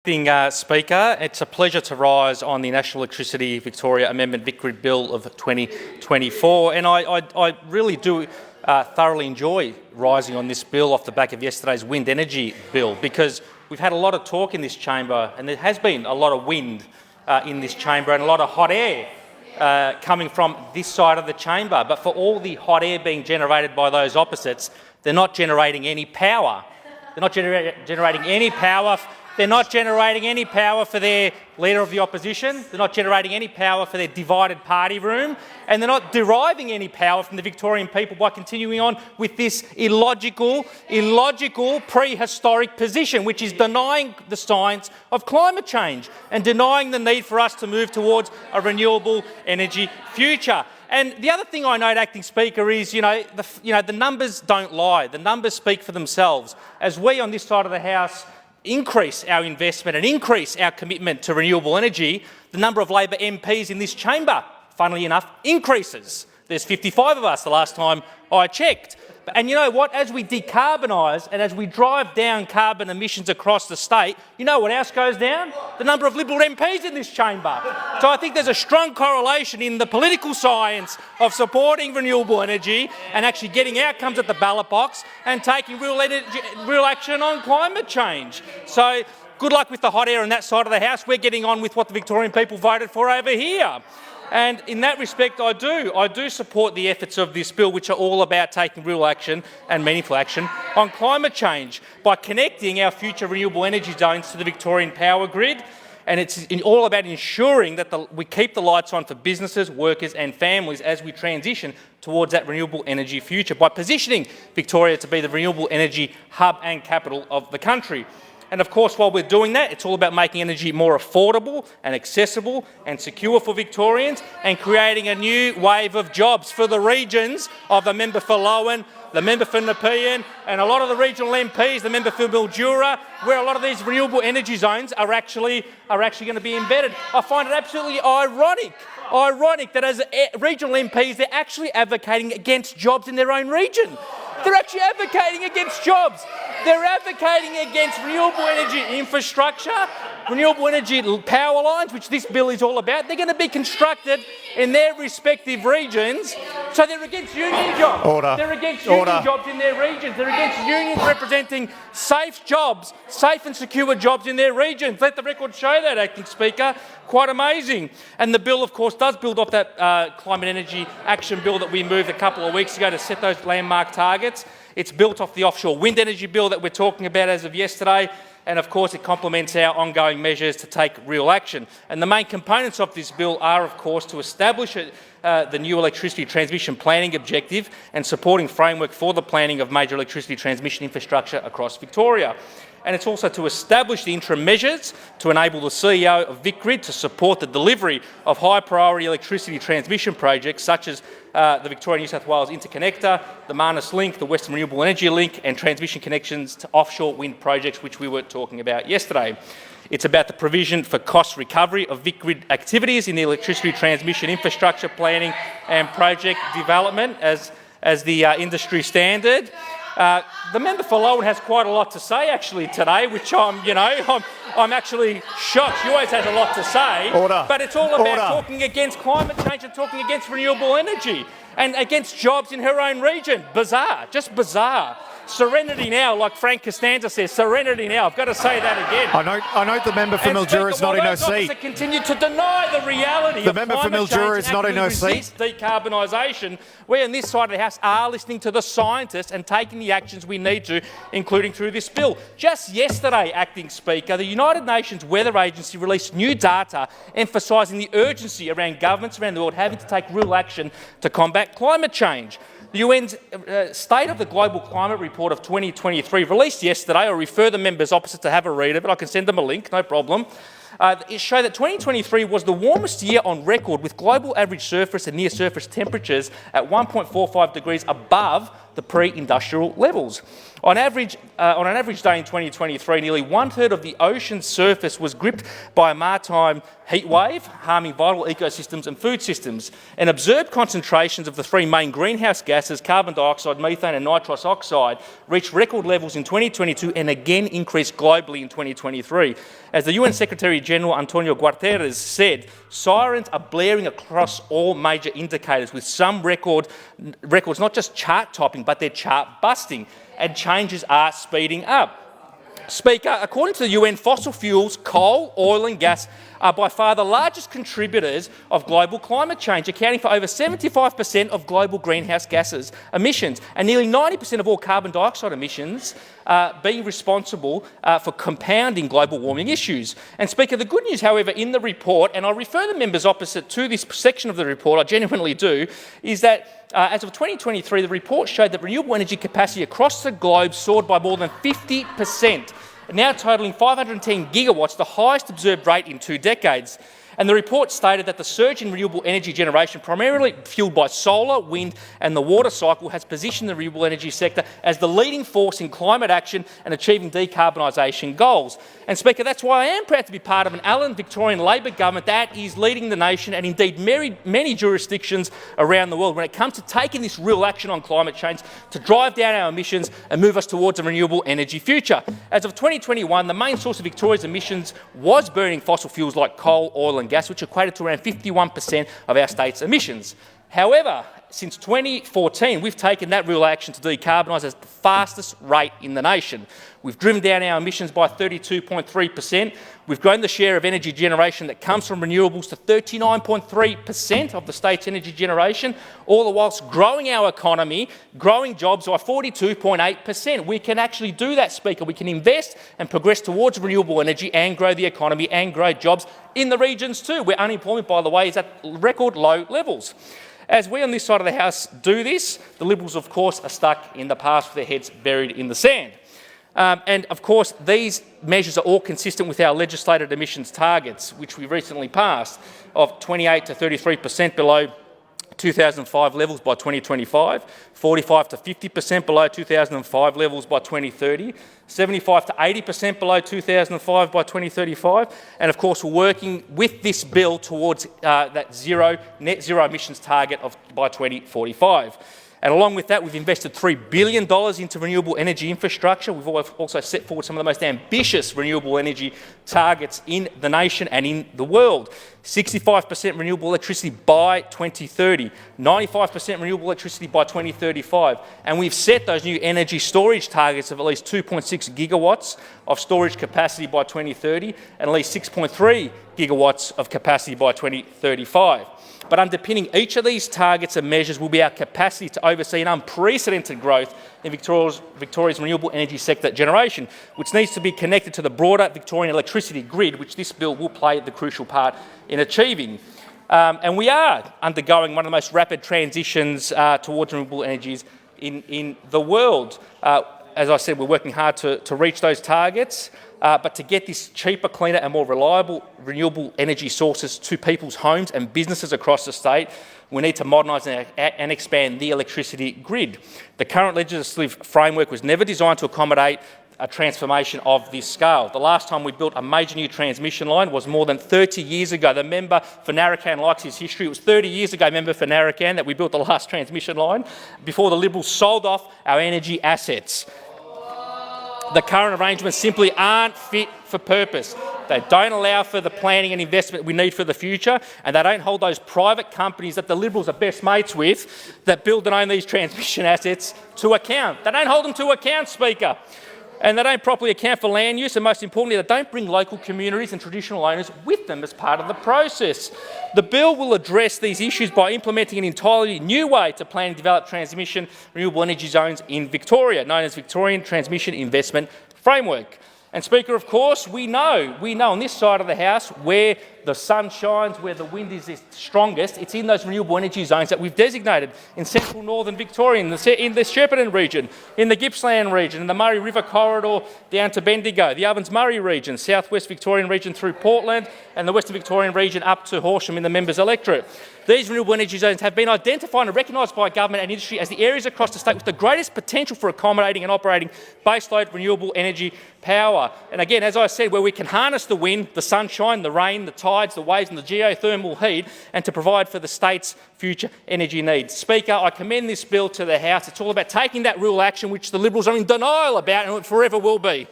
Speaker, it's a pleasure to rise on the National Electricity Victoria Amendment VicGrid Bill of 2024, and I really do thoroughly enjoy rising on this bill off the back of yesterday's wind energy bill, because we've had a lot of talk in this chamber and there has been a lot of wind in this chamber and a lot of hot air coming from this side of the chamber, but for all the hot air being generated by those opposites, they're not generating any power. They're not generating any power. They're not generating any power for their Leader of the Opposition, they're not generating any power for their divided party room, and they're not deriving any power from the Victorian people by continuing on with this illogical, prehistoric position, which is denying the science of climate change and denying the need for us to move towards a renewable energy future. And the other thing I note, Acting Speaker, is the numbers don't lie. The numbers speak for themselves. As we on this side of the House increase our investment and increase our commitment to renewable energy, the number of Labor MPs in this chamber, funnily enough, increases. There's 55 of us the last time I checked. And you know what? As we decarbonise and as we drive down carbon emissions across the state, you know what else goes down? The number of Liberal MPs in this chamber. So I think there's a strong correlation in the political science of supporting renewable energy and actually getting outcomes at the ballot box and taking real action on climate change. So good luck with the hot air on that side of the House. We're getting on with what the Victorian people voted for over here. And in that respect, I do support the efforts of this bill, which are all about taking real action and meaningful action on climate change by connecting our future renewable energy zones to the Victorian power grid. And it's all about ensuring that we keep the lights on for businesses, workers and families as we transition towards that renewable energy future by positioning Victoria to be the renewable energy hub and capital of the country. And of course, while we're doing that, it's all about making energy more affordable and accessible and secure for Victorians and creating a new wave of jobs for the regions of the member for Lowen, the member for Nepean, and a lot of the regional MPs, the member for Mildura, where a lot of these renewable energy zones are actually going to be embedded. I find it absolutely ironic that as regional MPs, they're actually advocating against jobs in their own region. They're actually advocating against jobs. They're advocating against renewable energy infrastructure, renewable energy power lines, which this bill is all about. They're going to be constructed in their respective regions, so they're against union jobs. Order. They're against union jobs in their regions. They're against unions representing safe jobs, safe and secure jobs in their regions. Let the record show that, Acting Speaker. Quite amazing. And the bill, of course, does build off that climate energy action bill that we moved a couple of weeks ago to set those landmark targets. It's built off the offshore wind energy bill that we're talking about as of yesterday, and of course it complements our ongoing measures to take real action. And the main components of this bill are, of course, to establish the new electricity transmission planning objective and supporting framework for the planning of major electricity transmission infrastructure across Victoria. And it's also to establish the interim measures to enable the CEO of VicGrid to support the delivery of high-priority electricity transmission projects such as the Victoria-New South Wales Interconnector, the Marnus Link, the Western Renewable Energy Link and transmission connections to offshore wind projects, which we were talking about yesterday. It's about the provision for cost recovery of VicGrid activities in the electricity transmission infrastructure planning and project development as the industry standard. The member for Lowen has quite a lot to say actually today, which I'm actually shocked. She always has a lot to say. Order. But it's all about talking against climate change and talking against renewable energy and against jobs in her own region. Bizarre, just bizarre. Serenity now, like Frank Costanza says, serenity now. I've got to say that again. I note the member for Mildura is not in her seat. Continue to deny the reality the member for Mildura is not in her seat. Decarbonisation. We on this side of the House are listening to the scientists and taking the actions we need to, including through this bill. Just yesterday, Acting Speaker, the United Nations Weather Agency released new data emphasising the urgency around governments around the world having to take real action to combat climate change. The UN's State of the Global Climate Report of 2023, released yesterday, I refer the members opposite to have a read of it. I can send them a link, no problem. it showed that 2023 was the warmest year on record, with global average surface and near-surface temperatures at 1.45 degrees above the pre-industrial levels. On an average day in 2023, nearly one-third of the ocean's surface was gripped by a maritime heat wave, harming vital ecosystems and food systems. And observed concentrations of the three main greenhouse gases, carbon dioxide, methane and nitrous oxide, reached record levels in 2022 and again increased globally in 2023. As the UN Secretary-General Antonio Guterres said, sirens are blaring across all major indicators, with some records not just chart-topping, but they're chart-busting, and changes are speeding up. Speaker, according to the UN, fossil fuels, coal, oil and gas are by far the largest contributors of global climate change, accounting for over 75% of global greenhouse gases emissions, and nearly 90% of all carbon dioxide emissions being responsible for compounding global warming issues. And Speaker, the good news, however, in the report, and I refer the members opposite to this section of the report, I genuinely do, is that as of 2023, the report showed that renewable energy capacity across the globe soared by more than 50%, now totalling 510 gigawatts, the highest observed rate in 2 decades. And the report stated that the surge in renewable energy generation, primarily fuelled by solar, wind and the water cycle, has positioned the renewable energy sector as the leading force in climate action and achieving decarbonisation goals. And Speaker, that's why I am proud to be part of an Allen Victorian Labor Government that is leading the nation, and indeed many jurisdictions around the world, when it comes to taking this real action on climate change to drive down our emissions and move us towards a renewable energy future. As of 2021, the main source of Victoria's emissions was burning fossil fuels like coal, oil and gas, which equated to around 51% of our state's emissions. However, since 2014, we've taken that real action to decarbonise at the fastest rate in the nation. We've driven down our emissions by 32.3%. We've grown the share of energy generation that comes from renewables to 39.3% of the state's energy generation, all the whilst growing our economy, growing jobs by 42.8%. We can actually do that, Speaker. We can invest and progress towards renewable energy and grow the economy and grow jobs in the regions too, where unemployment, by the way, is at record low levels. As we on this side of the House do this, the Liberals, of course, are stuck in the past with their heads buried in the sand. And, of course, these measures are all consistent with our legislated emissions targets, which we recently passed, of 28 to 33% below 2005 levels by 2025, 45 to 50% below 2005 levels by 2030, 75 to 80% below 2005 by 2035, and of course we're working with this bill towards that net zero emissions target by 2045. And along with that, we've invested $3 billion into renewable energy infrastructure. We've also set forward some of the most ambitious renewable energy targets in the nation and in the world. 65% renewable electricity by 2030, 95% renewable electricity by 2035. And we've set those new energy storage targets of at least 2.6 gigawatts of storage capacity by 2030 and at least 6.3 gigawatts of capacity by 2035. But underpinning each of these targets and measures will be our capacity to oversee an unprecedented growth in Victoria's renewable energy sector generation, which needs to be connected to the broader Victorian electricity grid, which this bill will play the crucial part in achieving. And we are undergoing one of the most rapid transitions towards renewable energies in the world. As I said, we're working hard to reach those targets. But to get this cheaper, cleaner and more reliable renewable energy sources to people's homes and businesses across the state, we need to modernise and expand the electricity grid. The current legislative framework was never designed to accommodate a transformation of this scale. The last time we built a major new transmission line was more than 30 years ago. The member for Narrabeen likes his history. It was 30 years ago, member for Narrabeen, that we built the last transmission line before the Liberals sold off our energy assets. The current arrangements simply aren't fit for purpose. They don't allow for the planning and investment we need for the future, and they don't hold those private companies that the Liberals are best mates with that build and own these transmission assets to account. They don't hold them to account, Speaker. And they don't properly account for land use, and most importantly, they don't bring local communities and traditional owners with them as part of the process. The bill will address these issues by implementing an entirely new way to plan and develop transmission renewable energy zones in Victoria, known as Victorian Transmission Investment Framework. And Speaker, of course, we know on this side of the House where the sun shines, where the wind is strongest. It's in those renewable energy zones that we've designated in central northern Victoria, in the Shepparton region, in the Gippsland region, in the Murray River corridor down to Bendigo, the Ovens-Murray region, southwest Victorian region through Portland, and the western Victorian region up to Horsham in the members' electorate. These renewable energy zones have been identified and recognised by government and industry as the areas across the state with the greatest potential for accommodating and operating baseload renewable energy power. And again, as I said, where we can harness the wind, the sunshine, the rain, the tides, the waves and the geothermal heat, and to provide for the state's future energy needs. Speaker, I commend this bill to the House. It's all about taking that real action which the Liberals are in denial about and it forever will be.